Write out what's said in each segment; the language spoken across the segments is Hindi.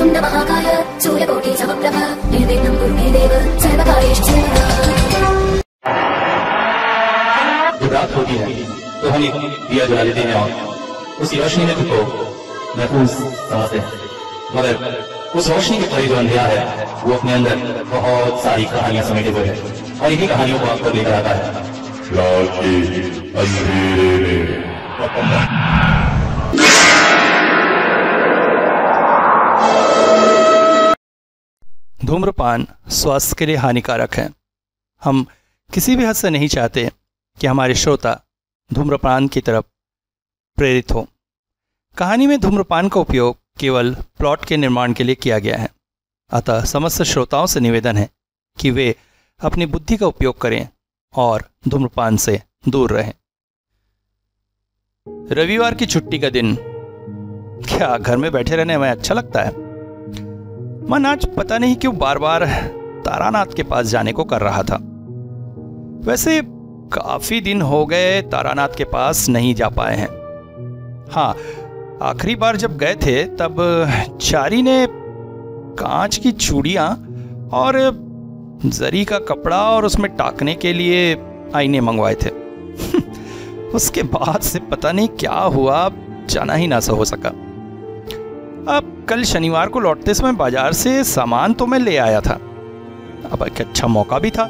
वक्रतुण्ड महाकाय सूर्यकोटि समप्रभ निर्विघ्नं कुरु मे देव सर्वकार्येषु सर्वदा। जब रात होती है तो हम एक दिया जला लेते हैं और उस रोशनी में खुद को महफूज समझते हैं, मगर उस रोशनी के परे जो अंधेरा है वो अपने अंदर बहुत सारी कहानियां समेटे हुए है और इन्हीं कहानियों को आपको लेकर आता है रात के अंधेरे में। धूम्रपान स्वास्थ्य के लिए हानिकारक है। हम किसी भी हद से नहीं चाहते कि हमारे श्रोता धूम्रपान की तरफ प्रेरित हो। कहानी में धूम्रपान का उपयोग केवल प्लॉट के निर्माण के लिए किया गया है, अतः समस्त श्रोताओं से निवेदन है कि वे अपनी बुद्धि का उपयोग करें और धूम्रपान से दूर रहें। रविवार की छुट्टी का दिन क्या घर में बैठे रहने में अच्छा लगता है? मन आज पता नहीं क्यों बार बार तारानाथ के पास जाने को कर रहा था। वैसे काफी दिन हो गए तारानाथ के पास नहीं जा पाए हैं। हाँ, आखिरी बार जब गए थे तब चारी ने कांच की चूड़ियां और जरी का कपड़ा और उसमें टाकने के लिए आईने मंगवाए थे। उसके बाद से पता नहीं क्या हुआ, जाना ही ना हो सका। अब कल शनिवार को लौटते समय बाजार से सामान तो मैं ले आया था, अब एक अच्छा मौका भी था,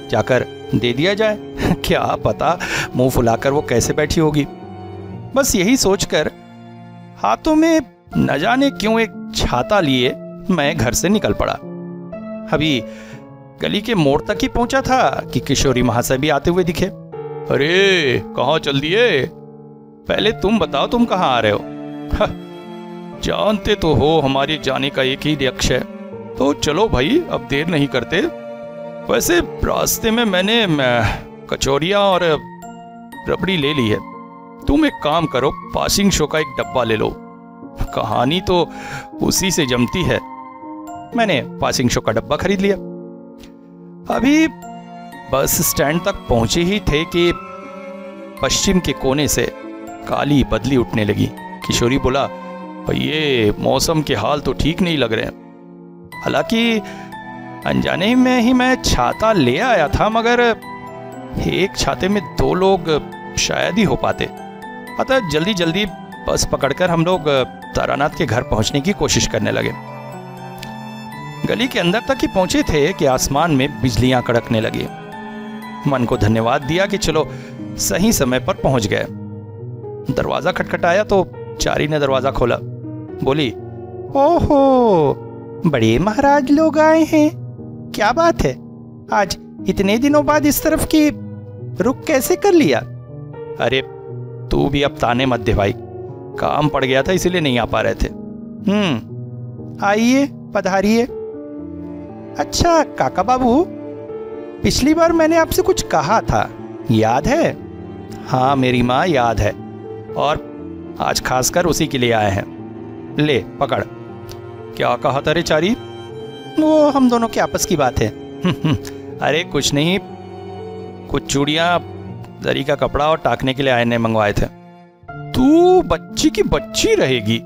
जाकर दे दिया जाए। क्या पता मुंह फुलाकर वो कैसे बैठी होगी। बस यही सोचकर हाथों में न जाने क्यों एक छाता लिए मैं घर से निकल पड़ा। अभी गली के मोड़ तक ही पहुंचा था कि किशोरी महाशय भी आते हुए दिखे। अरे कहाँ चल दिए? पहले तुम बताओ, तुम कहाँ आ रहे हो? जानते तो हो हमारे जाने का एक ही लक्ष्य है, तो चलो भाई अब देर नहीं करते। वैसे रास्ते में मैंने कचौरियाँ और रबड़ी ले ली है, तुम एक काम करो, पासिंग शो का एक डब्बा ले लो, कहानी तो उसी से जमती है। मैंने पासिंग शो का डब्बा खरीद लिया। अभी बस स्टैंड तक पहुंचे ही थे कि पश्चिम के कोने से काली बदली उठने लगी। किशोरी बोला, ये मौसम के हाल तो ठीक नहीं लग रहे हैं। हालांकि अनजाने में ही मैं छाता ले आया था, मगर एक छाते में 2 लोग शायद ही हो पाते। अतः जल्दी जल्दी बस पकड़कर हम लोग तारानाथ के घर पहुंचने की कोशिश करने लगे। गली के अंदर तक ही पहुंचे थे कि आसमान में बिजलियां कड़कने लगी। मन को धन्यवाद दिया कि चलो सही समय पर पहुंच गए। दरवाजा खटखटाया तो चारी ने दरवाजा खोला। बोली, ओहो, बड़े महाराज लोग आए हैं, क्या बात है? आज इतने दिनों बाद इस तरफ की रुख कैसे कर लिया? अरे तू भी अब ताने मत दे भाई, काम पड़ गया था इसीलिए नहीं आ पा रहे थे। आइए पधारिए। अच्छा काका बाबू, पिछली बार मैंने आपसे कुछ कहा था, याद है? हाँ मेरी माँ, याद है, और आज खासकर उसी के लिए आए हैं। ले पकड़। क्या कहा था रे चारी? वो हम दोनों की आपस की बात है। अरे कुछ नहीं, कुछ चूड़ियाँ, दरी का कपड़ा और टाकने के लिए आईने मंगवाए थे। तू बच्ची की बच्ची रहेगी।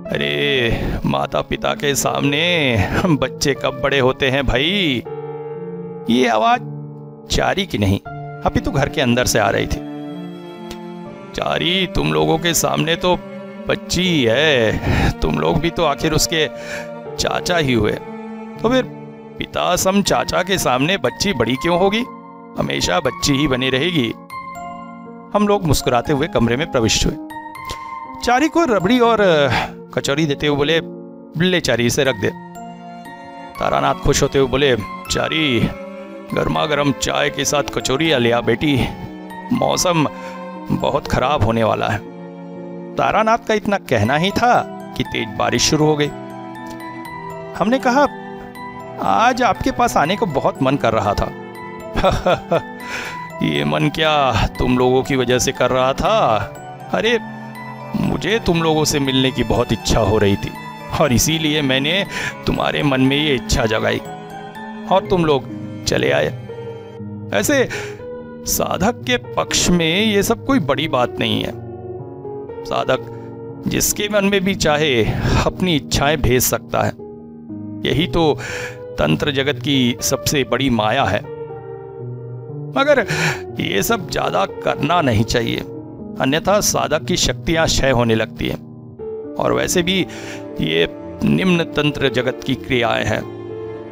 अरे माता पिता के सामने बच्चे कब बड़े होते हैं भाई। ये आवाज चारी की नहीं, अभी तो घर के अंदर से आ रही थी। चारी, तुम लोगों के सामने तो बच्ची है, तुम लोग भी तो आखिर उसके चाचा ही हुए, तो फिर पिता सम चाचा के सामने बच्ची बड़ी क्यों होगी? हमेशा बच्ची ही बनी रहेगी। हम लोग मुस्कुराते हुए कमरे में प्रविष्ट हुए। चारी को रबड़ी और कचौरी देते हुए बोले, ले चारी इसे रख दे। तारानाथ खुश होते हुए बोले, चारी गर्मा गर्म चाय के साथ कचौरी लिया बेटी, मौसम बहुत खराब होने वाला है। तारानाथ का इतना कहना ही था कि तेज बारिश शुरू हो गई। हमने कहा, आज आपके पास आने को बहुत मन कर रहा था। ये मन क्या तुम लोगों की वजह से कर रहा था? अरे मुझे तुम लोगों से मिलने की बहुत इच्छा हो रही थी और इसीलिए मैंने तुम्हारे मन में ये इच्छा जगाई और तुम लोग चले आए। ऐसे साधक के पक्ष में ये सब कोई बड़ी बात नहीं है। साधक जिसके मन में भी चाहे अपनी इच्छाएं भेज सकता है। यही तो तंत्र जगत की सबसे बड़ी माया है। मगर ये सब ज्यादा करना नहीं चाहिए, अन्यथा साधक की शक्तियां क्षय होने लगती है। और वैसे भी ये निम्न तंत्र जगत की क्रियाएं हैं,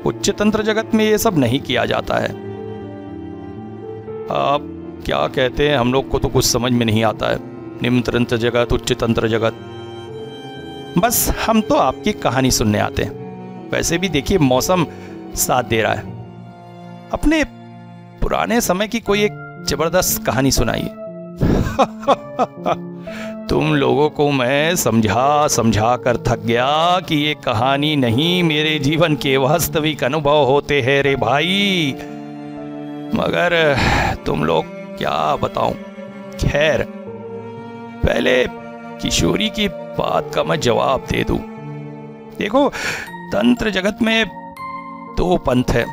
उच्च तंत्र जगत में ये सब नहीं किया जाता है। आप क्या कहते हैं, हम लोग को तो कुछ समझ में नहीं आता है। निम्न तंत्र जगत, उच्च तंत्र जगत, बस हम तो आपकी कहानी सुनने आते हैं। वैसे भी देखिए मौसम साथ दे रहा है, अपने पुराने समय की कोई एक जबरदस्त कहानी सुनाइए। तुम लोगों को मैं समझा समझा कर थक गया कि ये कहानी नहीं, मेरे जीवन के वास्तविक अनुभव होते हैं रे भाई। मगर तुम लोग क्या बताऊं। खैर, पहले किशोरी की बात का मैं जवाब दे दूं। देखो, तंत्र जगत में दो पंथ है।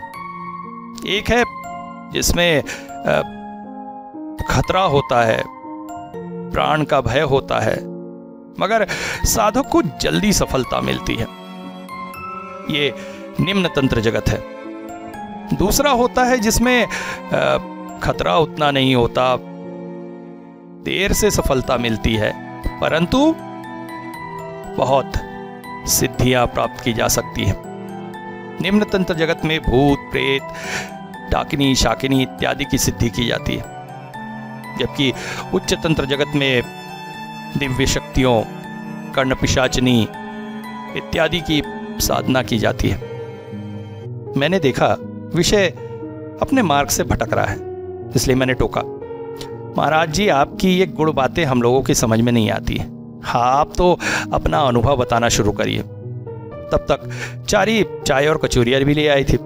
एक है जिसमें खतरा होता है, प्राण का भय होता है, मगर साधक को जल्दी सफलता मिलती है। ये निम्न तंत्र जगत है। दूसरा होता है जिसमें खतरा उतना नहीं होता, देर से सफलता मिलती है, परंतु बहुत सिद्धियां प्राप्त की जा सकती है। निम्न तंत्र जगत में भूत, प्रेत, डाकिनी, शाकिनी इत्यादि की सिद्धि की जाती है, जबकि उच्च तंत्र जगत में दिव्य शक्तियों, कर्ण पिशाचनी इत्यादि की साधना की जाती है। मैंने देखा विषय अपने मार्ग से भटक रहा है, इसलिए मैंने टोका, महाराज जी आपकी ये गुड़ बातें हम लोगों की समझ में नहीं आती है। हाँ, आप तो अपना अनुभव बताना शुरू करिए। तब तक चारी चाय और कचौरियाँ भी ले आई थी।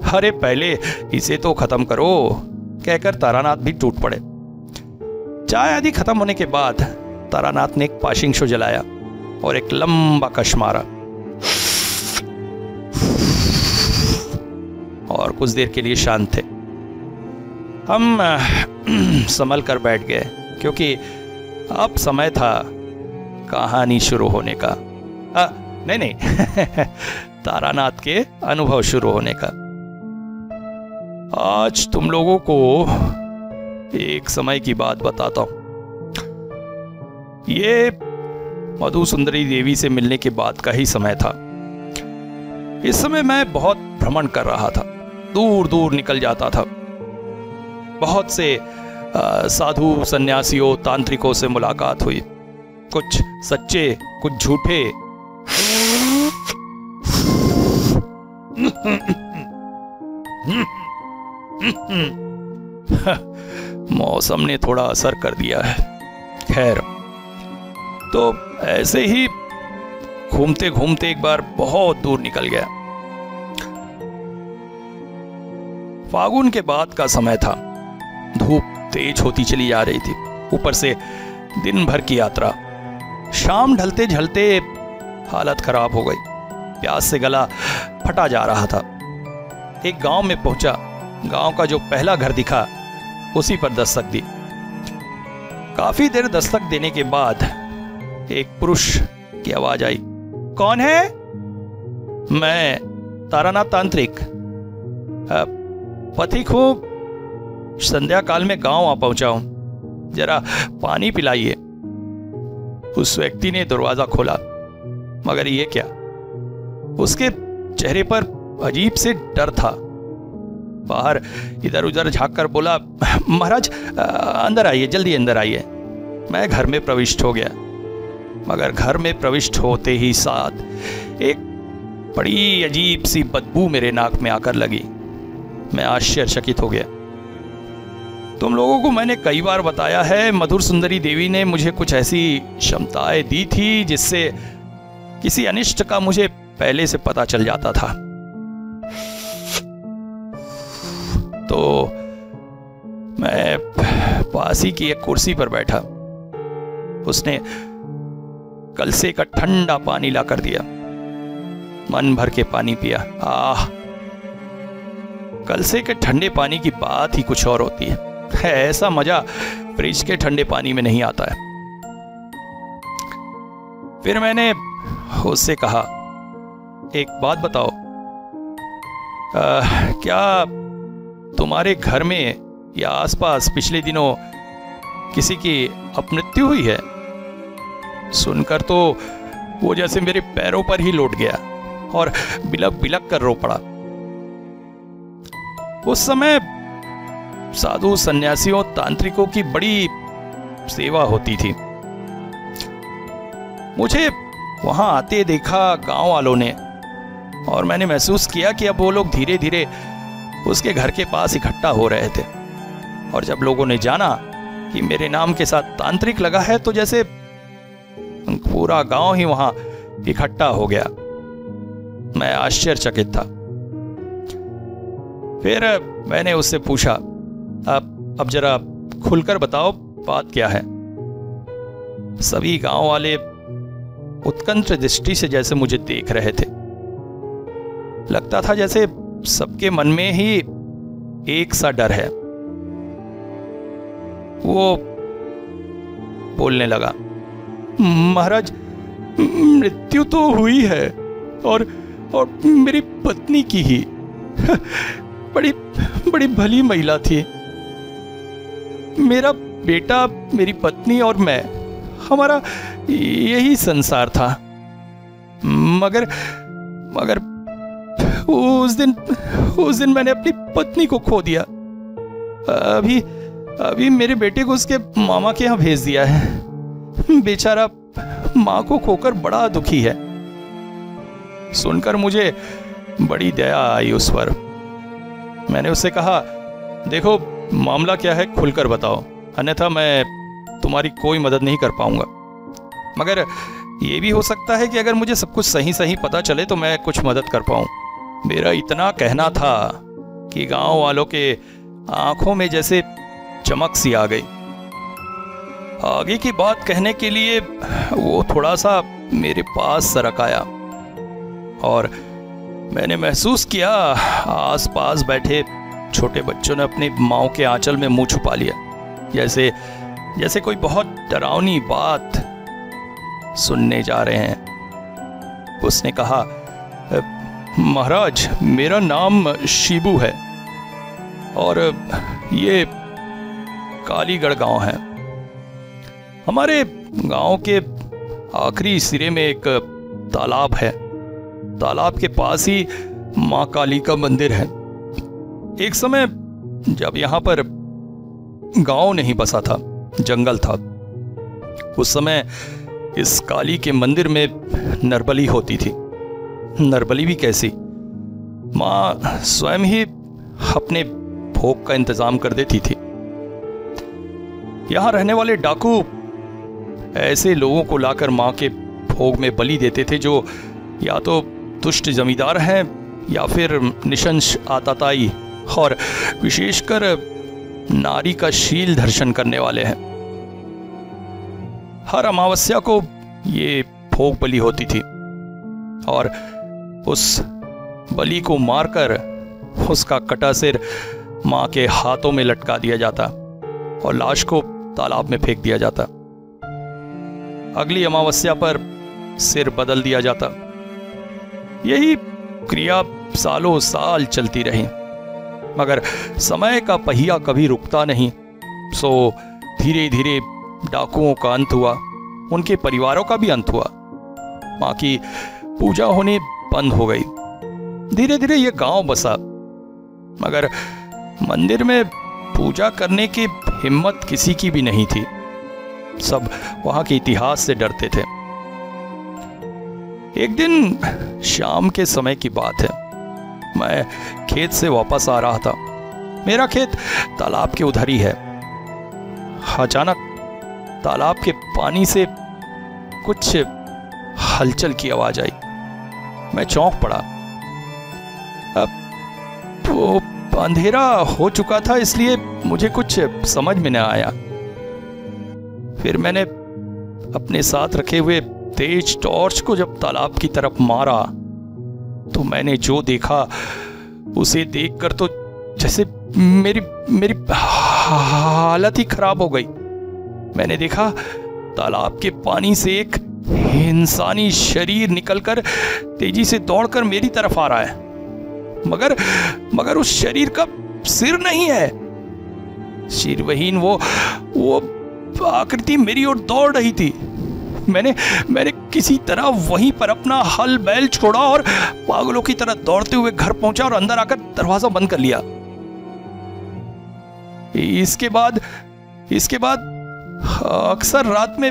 अरे पहले इसे तो खत्म करो, कहकर तारानाथ भी टूट पड़े। चाय आदि खत्म होने के बाद तारानाथ ने एक पाशिंग शो जलाया और एक लंबा कश मारा और कुछ देर के लिए शांत थे। हम संभल कर बैठ गए, क्योंकि अब समय था कहानी शुरू होने का। नहीं तारानाथ के अनुभव शुरू होने का। आज तुम लोगों को एक समय की बात बताता हूं। ये मधु सुंदरी देवी से मिलने के बाद का ही समय था। इस समय मैं बहुत भ्रमण कर रहा था, दूर दूर निकल जाता था। बहुत से साधु, सन्यासियों, तांत्रिकों से मुलाकात हुई, कुछ सच्चे, कुछ झूठे। मौसम ने थोड़ा असर कर दिया है। खैर, तो ऐसे ही घूमते घूमते एक बार बहुत दूर निकल गया। फागुन के बाद का समय था, धूप तेज होती चली जा रही थी, ऊपर से दिन भर की यात्रा। शाम ढलते ढलते हालत खराब हो गई, प्यास से गला फटा जा रहा था। एक गांव में पहुंचा, गांव का जो पहला घर दिखा उसी पर दस्तक दी। काफी देर दस्तक देने के बाद एक पुरुष की आवाज आई। कौन है? मैं तारानाथ तांत्रिक, पथिक हूं, संध्या काल में गांव आ पहुंचा हूं, जरा पानी पिलाइए। उस व्यक्ति ने दरवाजा खोला, मगर ये क्या, उसके चेहरे पर अजीब से डर था। बाहर इधर उधर झांक कर बोला, महाराज अंदर आइए, जल्दी अंदर आइए। मैं घर में प्रविष्ट हो गया, मगर घर में प्रविष्ट होते ही साथ एक बड़ी अजीब सी बदबू मेरे नाक में आकर लगी। मैं आश्चर्यचकित हो गया। तुम लोगों को मैंने कई बार बताया है, मधुर सुंदरी देवी ने मुझे कुछ ऐसी क्षमताएं दी थी जिससे किसी अनिष्ट का मुझे पहले से पता चल जाता था। तो मैं पास ही की एक कुर्सी पर बैठा। उसने कलसे का ठंडा पानी लाकर दिया, मन भर के पानी पिया। आह, कलसे के ठंडे पानी की बात ही कुछ और होती है। ऐसा मजा फ्रिज के ठंडे पानी में नहीं आता है। फिर मैंने उससे कहा, एक बात बताओ, क्या तुम्हारे घर में या आसपास पिछले दिनों किसी की अपमृत्यु हुई है? सुनकर तो वो जैसे मेरे पैरों पर ही लौट गया और बिलक बिलक कर रो पड़ा। उस समय साधु सन्यासियों तांत्रिकों की बड़ी सेवा होती थी। मुझे वहां आते देखा गांव वालों ने, और मैंने महसूस किया कि अब वो लोग धीरे धीरे उसके घर के पास इकट्ठा हो रहे थे। और जब लोगों ने जाना कि मेरे नाम के साथ तांत्रिक लगा है, तो जैसे पूरा गांव ही वहां इकट्ठा हो गया। मैं आश्चर्यचकित था। फिर मैंने उससे पूछा, अब जरा खुलकर बताओ, बात क्या है? सभी गांव वाले उत्कंठ दृष्टि से जैसे मुझे देख रहे थे। लगता था जैसे सबके मन में ही एक सा डर है। वो बोलने लगा, महाराज, मृत्यु तो हुई है, और मेरी पत्नी की ही। बड़ी बड़ी भली महिला थी। मेरा बेटा, मेरी पत्नी और मैं, हमारा यही संसार था। मगर उस दिन मैंने अपनी पत्नी को खो दिया। अभी मेरे बेटे को उसके मामा के यहाँ भेज दिया है। बेचारा माँ को खोकर बड़ा दुखी है। सुनकर मुझे बड़ी दया आई उस पर। मैंने उससे कहा, देखो, मामला क्या है, खुलकर बताओ, अन्यथा मैं तुम्हारी कोई मदद नहीं कर पाऊंगा। मगर ये भी हो सकता है कि अगर मुझे सब कुछ सही सही पता चले तो मैं कुछ मदद कर पाऊं। मेरा इतना कहना था कि गांव वालों के आंखों में जैसे चमक सी आ गई। आगे की बात कहने के लिए वो थोड़ा सा मेरे पास सरक आया, और मैंने महसूस किया आसपास बैठे छोटे बच्चों ने अपनी माँ के आंचल में मुंह छुपा लिया, जैसे कोई बहुत डरावनी बात सुनने जा रहे हैं। उसने कहा, महाराज, मेरा नाम शिबू है और ये कालीगढ़ गांव है। हमारे गांव के आखिरी सिरे में एक तालाब है। तालाब के पास ही मां काली का मंदिर है। एक समय जब यहां पर गांव नहीं बसा था, जंगल था, उस समय इस काली के मंदिर में नरबली होती थी। नरबली भी कैसी, मां स्वयं ही अपने भोग का इंतजाम कर देती थी। यहां रहने वाले डाकू ऐसे लोगों को लाकर मां के भोग में बलि देते थे जो या तो दुष्ट जमींदार हैं या फिर निशंस आताताई और विशेषकर नारी का शील दर्शन करने वाले हैं। हर अमावस्या को ये भोग बलि होती थी और उस बलि को मारकर उसका कटा सिर मां के हाथों में लटका दिया जाता और लाश को तालाब में फेंक दिया जाता। अगली अमावस्या पर सिर बदल दिया जाता। यही क्रिया सालों साल चलती रही, मगर समय का पहिया कभी रुकता नहीं। सो धीरे धीरे डाकुओं का अंत हुआ, उनके परिवारों का भी अंत हुआ। मां की पूजा होनी बंद हो गई। धीरे धीरे यह गांव बसा, मगर मंदिर में पूजा करने की हिम्मत किसी की भी नहीं थी। सब वहां के इतिहास से डरते थे। एक दिन शाम के समय की बात है, मैं खेत से वापस आ रहा था। मेरा खेत तालाब के उधर ही है। अचानक तालाब के पानी से कुछ हलचल की आवाज आई। मैं चौंक पड़ा। अब वो अंधेरा हो चुका था, इसलिए मुझे कुछ समझ में न आया। फिर मैंने अपने साथ रखे हुए तेज टॉर्च को जब तालाब की तरफ मारा तो मैंने जो देखा उसे देखकर तो जैसे मेरी हालत ही खराब हो गई। मैंने देखा तालाब के पानी से एक इंसानी शरीर निकलकर तेजी से दौड़कर मेरी तरफ आ रहा है, मगर उस शरीर का सिर नहीं है। शिरविहीन वो आकृति मेरी ओर दौड़ रही थी। मैंने किसी तरह वहीं पर अपना हल बैल छोड़ा और पागलों की तरह दौड़ते हुए घर पहुंचा और अंदर आकर दरवाजा बंद कर लिया। इसके बाद अक्सर रात में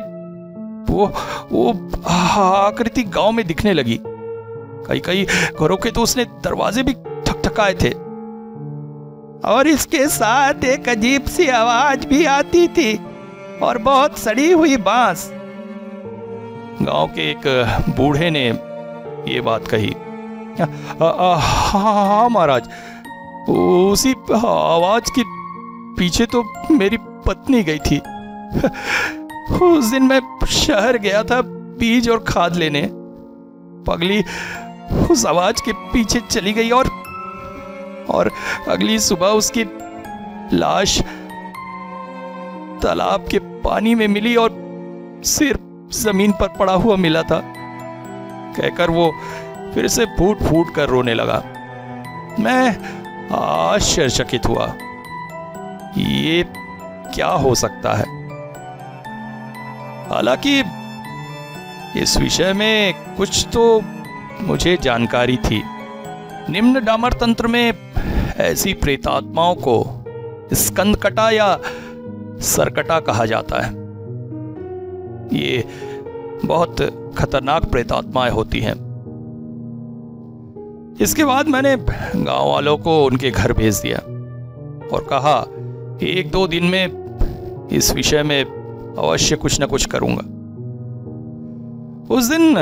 वो आकृति गांव में दिखने लगी। कई घरों के तो उसने दरवाजे भी ठकठकाए थे और इसके साथ एक अजीब सी आवाज भी आती थी और बहुत सड़ी हुई बांस। गांव के एक बूढ़े ने ये बात कही। हाँ महाराज, उसी आवाज के पीछे तो मेरी पत्नी गई थी। उस दिन मैं शहर गया था बीज और खाद लेने। पगली उस आवाज के पीछे चली गई और अगली सुबह उसकी लाश तालाब के पानी में मिली और सिर जमीन पर पड़ा हुआ मिला था। कहकर वो फिर से फूट फूट कर रोने लगा। मैं आश्चर्यचकित हुआ, ये क्या हो सकता है? हालांकि इस विषय में कुछ तो मुझे जानकारी थी। निम्न डामर तंत्र में ऐसी प्रेतात्माओं को स्कंदकटा या सरकटा कहा जाता है। ये बहुत खतरनाक प्रेतात्माएं होती हैं। इसके बाद मैंने गांव वालों को उनके घर भेज दिया और कहा 1-2 दिन में इस विषय में अवश्य कुछ न कुछ करूंगा। उस दिन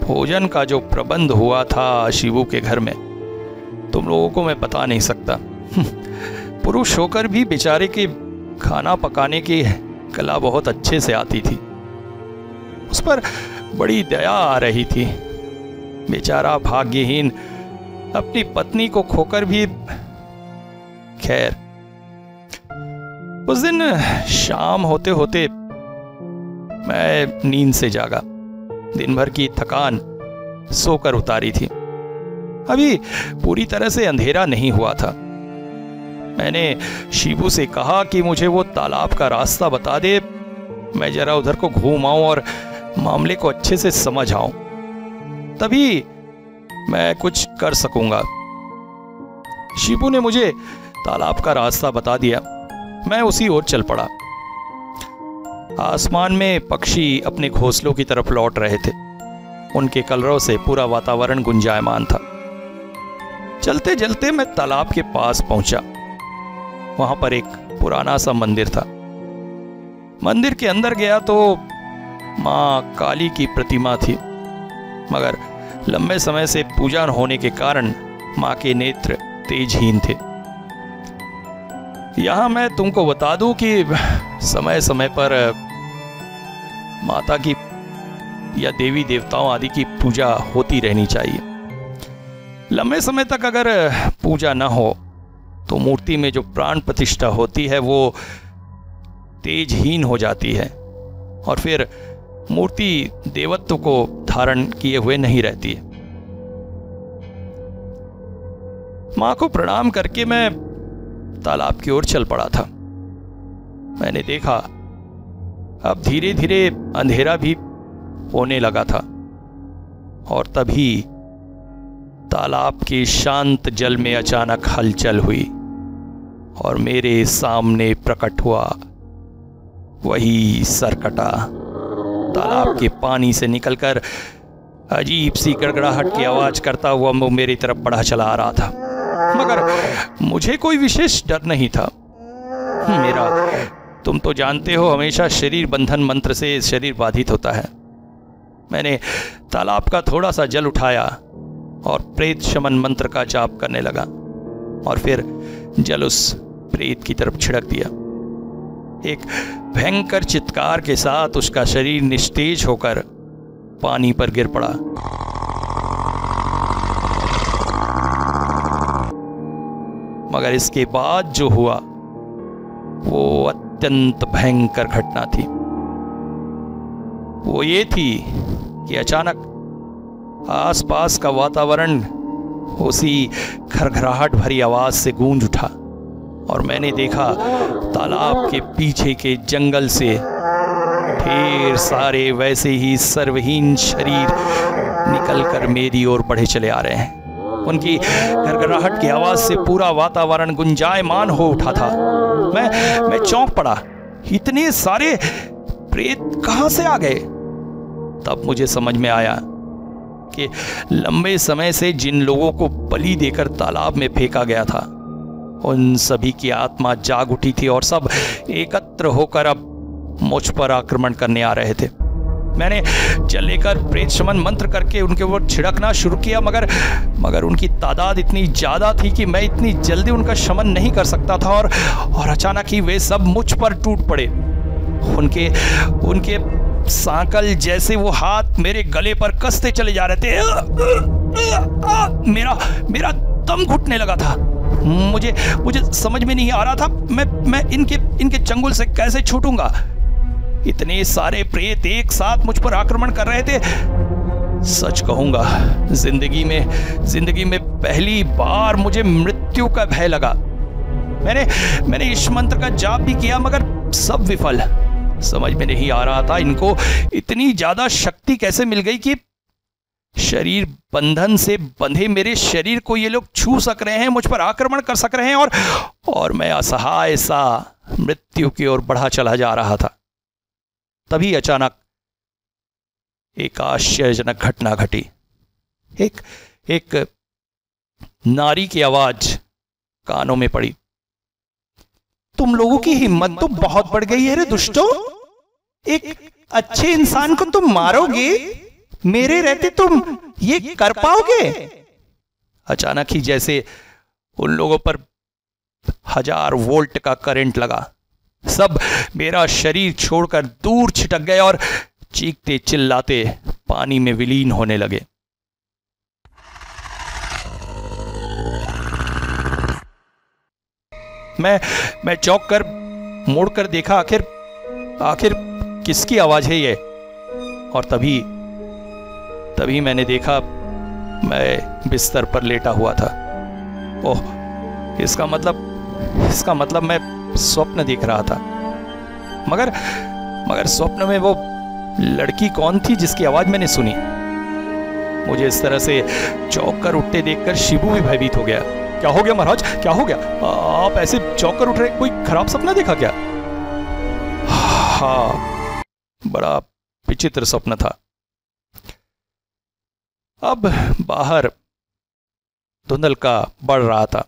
भोजन का जो प्रबंध हुआ था शिवू के घर में, तुम लोगों को मैं बता नहीं सकता। पुरुष होकर भी बेचारे के खाना पकाने की कला बहुत अच्छे से आती थी। उस पर बड़ी दया आ रही थी। बेचारा भाग्यहीन अपनी पत्नी को खोकर भी। खैर, उस दिन शाम होते होते मैं नींद से जागा। दिन भर की थकान सोकर उतारी थी। अभी पूरी तरह से अंधेरा नहीं हुआ था। मैंने शिबू से कहा कि मुझे वो तालाब का रास्ता बता दे, मैं जरा उधर को घूम आऊं और मामले को अच्छे से समझ आऊं, तभी मैं कुछ कर सकूंगा। शिबू ने मुझे तालाब का रास्ता बता दिया। मैं उसी ओर चल पड़ा। आसमान में पक्षी अपने घोंसलों की तरफ लौट रहे थे। उनके कलरव से पूरा वातावरण गुंजायमान था। चलते चलते मैं तालाब के पास पहुंचा। वहां पर एक पुराना सा मंदिर था। मंदिर के अंदर गया तो मां काली की प्रतिमा थी, मगर लंबे समय से पूजा होने के कारण मां के नेत्र तेजहीन थे। यहां मैं तुमको बता दूं कि समय समय पर माता की या देवी देवताओं आदि की पूजा होती रहनी चाहिए। लंबे समय तक अगर पूजा न हो तो मूर्ति में जो प्राण प्रतिष्ठा होती है वो तेजहीन हो जाती है और फिर मूर्ति देवत्व को धारण किए हुए नहीं रहती है। मां को प्रणाम करके मैं तालाब की ओर चल पड़ा था। मैंने देखा अब धीरे धीरे अंधेरा भी होने लगा था और तभी तालाब के शांत जल में अचानक हलचल हुई और मेरे सामने प्रकट हुआ वही सरकटा। तालाब के पानी से निकलकर अजीब सी गड़गड़ाहट की आवाज करता हुआ वो मेरी तरफ बढ़ा चला आ रहा था, मगर मुझे कोई विशेष डर नहीं था। मेरा, तुम तो जानते हो, हमेशा शरीर बंधन मंत्र से शरीर बाधित होता है। मैंने तालाब का थोड़ा सा जल उठाया और प्रेत शमन मंत्र का जाप करने लगा और फिर जल उस प्रेत की तरफ छिड़क दिया। एक भयंकर चित्कार के साथ उसका शरीर निस्तेज होकर पानी पर गिर पड़ा। मगर इसके बाद जो हुआ वो अत्यंत भयंकर घटना थी। वो ये थी कि अचानक आसपास का वातावरण उसी खरखराहट भरी आवाज से गूंज उठा और मैंने देखा तालाब के पीछे के जंगल से ढेर सारे वैसे ही सर्वहीन शरीर निकलकर मेरी ओर बढ़े चले आ रहे हैं। उनकी खरखराहट की आवाज से पूरा वातावरण गुंजायमान हो उठा था। मैं चौंक पड़ा, इतने सारे प्रेत कहां से आ गए? तब मुझे समझ में आया कि लंबे समय से जिन लोगों को बलि देकर तालाब में फेंका गया था, उन सभी की आत्मा जाग उठी थी और सब एकत्र होकर अब मुझ पर आक्रमण करने आ रहे थे। मैंने जल लेकर प्रेत शमन मंत्र करके उनके ऊपर छिड़कना शुरू किया, मगर उनकी तादाद इतनी ज्यादा थी कि मैं इतनी जल्दी उनका शमन नहीं कर सकता था और अचानक ही वे सब मुझ पर टूट पड़े। उनके सांकल जैसे वो हाथ मेरे गले पर कसते चले जा रहे थे। मेरा दम घुटने लगा था। मुझे समझ में नहीं आ रहा था मैं इनके चंगुल से कैसे छूटूंगा। इतने सारे प्रेत एक साथ मुझ पर आक्रमण कर रहे थे। सच कहूंगा, जिंदगी में पहली बार मुझे मृत्यु का भय लगा। मैंने इस मंत्र का जाप भी किया, मगर सब विफल। समझ में नहीं आ रहा था इनको इतनी ज्यादा शक्ति कैसे मिल गई कि शरीर बंधन से बंधे मेरे शरीर को ये लोग छू सक रहे हैं, मुझ पर आक्रमण कर सक रहे हैं और मैं असहाय सा मृत्यु की ओर बढ़ा चला जा रहा था। तभी अचानक एक आश्चर्यजनक घटना घटी। एक नारी की आवाज कानों में पड़ी। तुम लोगों की हिम्मत तो बहुत बढ़ गई है रे दुष्टों। एक अच्छे इंसान को तुम मारोगे, मेरे रहते तुम ये कर पाओगे? अचानक ही जैसे उन लोगों पर 1000 वोल्ट का करंट लगा। सब मेरा शरीर छोड़कर दूर छिटक गए और चीखते चिल्लाते पानी में विलीन होने लगे। मैं चौंक कर मुड़कर देखा, आखिर किसकी आवाज है ये? और तभी मैंने देखा मैं बिस्तर पर लेटा हुआ था। ओह, इसका मतलब मैं स्वप्न देख रहा था। मगर स्वप्न में वो लड़की कौन थी जिसकी आवाज मैंने सुनी? मुझे इस तरह से चौंक कर उठते देखकर शिबू भी भयभीत हो गया। क्या हो गया महाराज, क्या हो गया? आप ऐसे चौंक कर उठ रहे, कोई खराब सपना देखा क्या? हाँ, बड़ा विचित्र सपना था। अब बाहर धुंधलका बढ़ रहा था।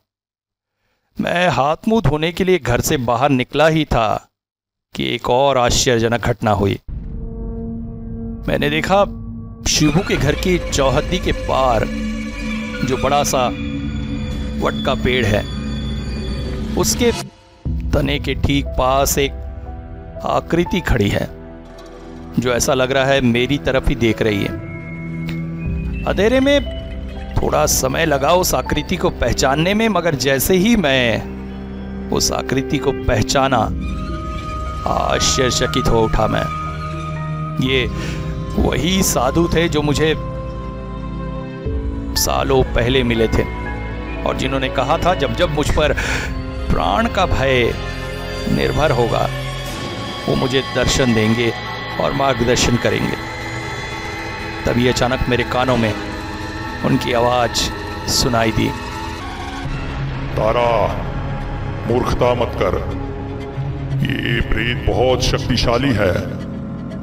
मैं हाथ मुंह धोने के लिए घर से बाहर निकला ही था कि एक और आश्चर्यजनक घटना हुई। मैंने देखा शिबू के घर की चौहद्दी के पार जो बड़ा सा वट का पेड़ है, उसके तने के ठीक पास एक आकृति खड़ी है जो ऐसा लग रहा है मेरी तरफ ही देख रही है। अंधेरे में थोड़ा समय लगा उस आकृति को पहचानने में, मगर जैसे ही मैं उस आकृति को पहचाना, आश्चर्यचकित हो उठा मैं। ये वही साधु थे जो मुझे सालों पहले मिले थे और जिन्होंने कहा था जब जब मुझ पर प्राण का भय निर्भर होगा, वो मुझे दर्शन देंगे और मार्गदर्शन करेंगे। तभी अचानक मेरे कानों में उनकी आवाज सुनाई दी। तारा, मूर्खता मत कर। ये प्रेत बहुत शक्तिशाली है,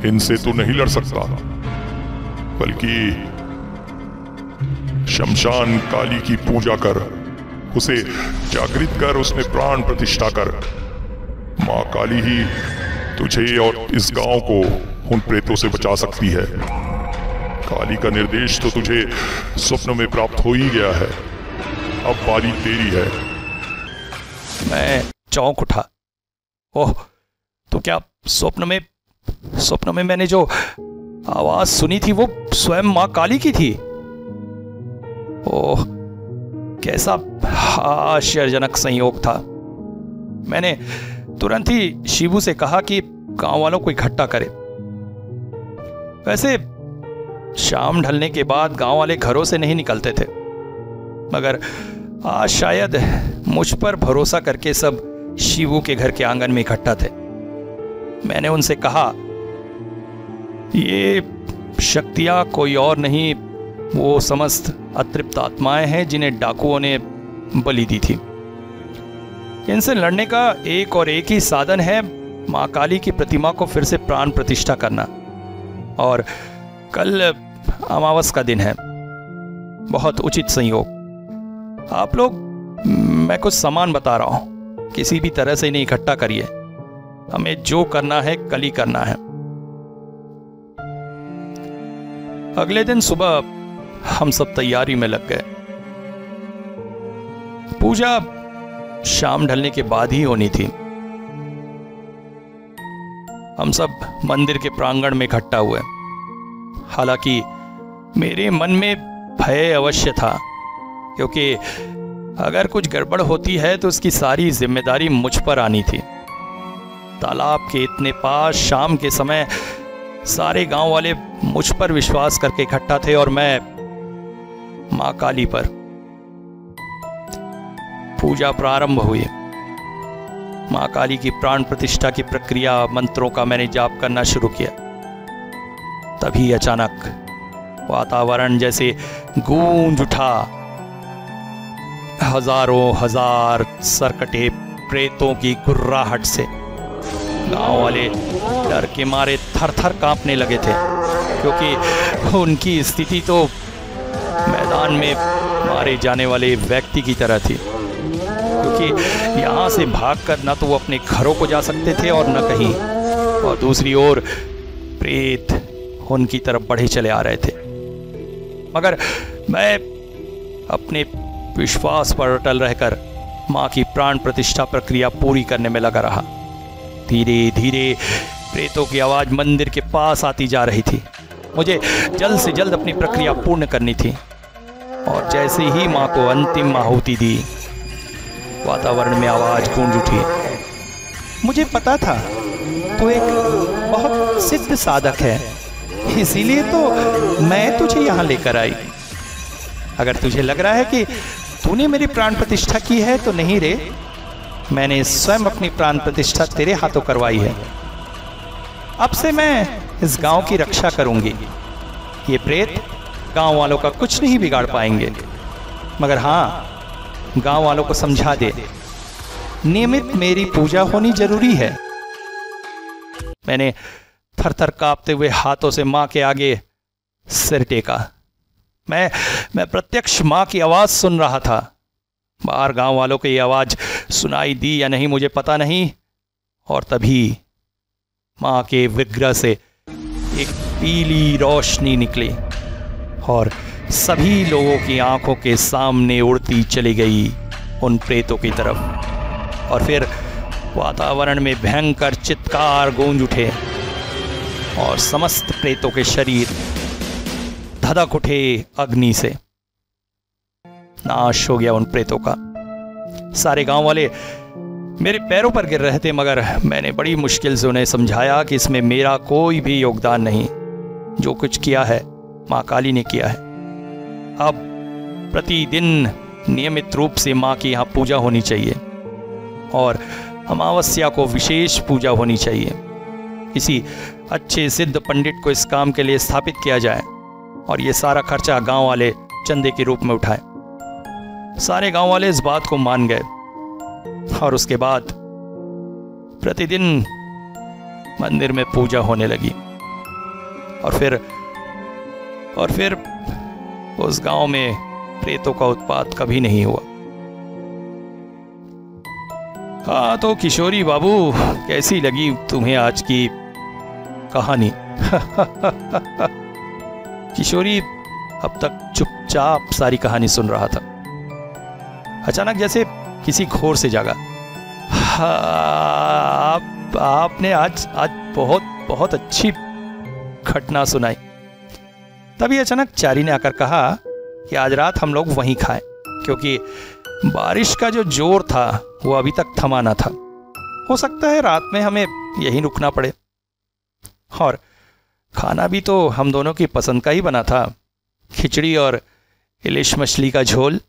इनसे तू नहीं लड़ सकता। बल्कि शमशान काली की पूजा कर, उसे जागृत कर, उसमें प्राण प्रतिष्ठा कर। माँ काली ही तुझे और इस गांव को उन प्रेतों से बचा सकती है। काली का निर्देश तो तुझे स्वप्न में प्राप्त हो ही गया है, अब बारी तेरी है। मैं चौंक उठा। ओह, तो क्या स्वप्न में मैंने जो आवाज सुनी थी वो स्वयं मां काली की थी? ओह, कैसा आश्चर्यजनक संयोग था। मैंने तुरंत ही शिबू से कहा कि गांव वालों को इकट्ठा करे। वैसे शाम ढलने के बाद गांव वाले घरों से नहीं निकलते थे, मगर आज शायद मुझ पर भरोसा करके सब शिवू के घर के आंगन में इकट्ठा थे। मैंने उनसे कहा, ये शक्तियां कोई और नहीं, वो समस्त अतृप्त आत्माएं हैं जिन्हें डाकुओं ने बलि दी थी। इनसे लड़ने का एक और एक ही साधन है, माँ काली की प्रतिमा को फिर से प्राण प्रतिष्ठा करना। और कल अमावस का दिन है, बहुत उचित संयोग। आप लोग, मैं कुछ सामान बता रहा हूं, किसी भी तरह से इन्हें इकट्ठा करिए। हमें जो करना है कल ही करना है। अगले दिन सुबह हम सब तैयारी में लग गए। पूजा शाम ढलने के बाद ही होनी थी। हम सब मंदिर के प्रांगण में इकट्ठा हुए। हालांकि मेरे मन में भय अवश्य था, क्योंकि अगर कुछ गड़बड़ होती है तो उसकी सारी जिम्मेदारी मुझ पर आनी थी। तालाब के इतने पास शाम के समय सारे गांव वाले मुझ पर विश्वास करके इकट्ठा थे और मैं मां काली पर। पूजा प्रारंभ हुई। मां काली की प्राण प्रतिष्ठा की प्रक्रिया, मंत्रों का मैंने जाप करना शुरू किया। तभी अचानक वातावरण जैसे गूंज उठा। हजारों हजार सरकटे प्रेतों की गुर्राहट से गांव वाले डर के मारे थर थर कांपने लगे थे, क्योंकि उनकी स्थिति तो मैदान में मारे जाने वाले व्यक्ति की तरह थी। क्योंकि यहाँ से भागकर न तो वो अपने घरों को जा सकते थे और न कहीं, और दूसरी ओर प्रेत उनकी तरफ बढ़े चले आ रहे थे। मगर मैं अपने विश्वास पर अटल रहकर माँ की प्राण प्रतिष्ठा प्रक्रिया पूरी करने में लगा रहा। धीरे धीरे प्रेतों की आवाज मंदिर के पास आती जा रही थी। मुझे जल्द से जल्द अपनी प्रक्रिया पूर्ण करनी थी। और जैसे ही माँ को अंतिम आहुति दी, वातावरण में आवाज गूंज उठी। मुझे पता था तो एक बहुत सिद्ध साधक है, इसीलिए तो मैं तुझे यहाँ लेकर आई। अगर तुझे लग रहा है कि तूने मेरी प्राण प्रतिष्ठा की है तो नहीं रे, मैंने स्वयं अपनी प्राण प्रतिष्ठा तेरे हाथों करवाई है। अब से मैं इस गांव की रक्षा करूंगी। ये प्रेत गांव वालों का कुछ नहीं बिगाड़ पाएंगे, मगर हाँ, गांव वालों को समझा दे, नियमित मेरी पूजा होनी जरूरी है। मैंने थर थर कांपते हुए हाथों से मां के आगे सिर टेका। मैं प्रत्यक्ष मां की आवाज सुन रहा था। बाहर गांव वालों को ये आवाज सुनाई दी या नहीं मुझे पता नहीं, और तभी मां के विग्रह से एक पीली रोशनी निकली और सभी लोगों की आंखों के सामने उड़ती चली गई उन प्रेतों की तरफ। और फिर वातावरण में भयंकर चित्कार गूंज उठे और समस्त प्रेतों के शरीर धधक उठे अग्नि से। नाश हो गया उन प्रेतों का। सारे गांव वाले मेरे पैरों पर गिर रहे थे, मगर मैंने बड़ी मुश्किल से उन्हें समझाया कि इसमें मेरा कोई भी योगदान नहीं। जो कुछ किया है मां काली ने किया है। अब प्रतिदिन नियमित रूप से मां की यहाँ पूजा होनी चाहिए और अमावस्या को विशेष पूजा होनी चाहिए। किसी अच्छे सिद्ध पंडित को इस काम के लिए स्थापित किया जाए और ये सारा खर्चा गांव वाले चंदे के रूप में उठाए। सारे गांव वाले इस बात को मान गए और उसके बाद प्रतिदिन मंदिर में पूजा होने लगी। और फिर उस गांव में प्रेतों का उत्पात कभी नहीं हुआ। हाँ तो किशोरी बाबू, कैसी लगी तुम्हें आज की कहानी? किशोरी अब तक चुपचाप सारी कहानी सुन रहा था। अचानक जैसे किसी घोर से जागा। आपने आज बहुत अच्छी घटना सुनाई। तभी अचानक चारी ने आकर कहा कि आज रात हम लोग वहीं खाएं, क्योंकि बारिश का जो जोर था वो अभी तक थमा ना था। हो सकता है रात में हमें यहीं रुकना पड़े। और खाना भी तो हम दोनों की पसंद का ही बना था, खिचड़ी और इलिश मछली का झोल।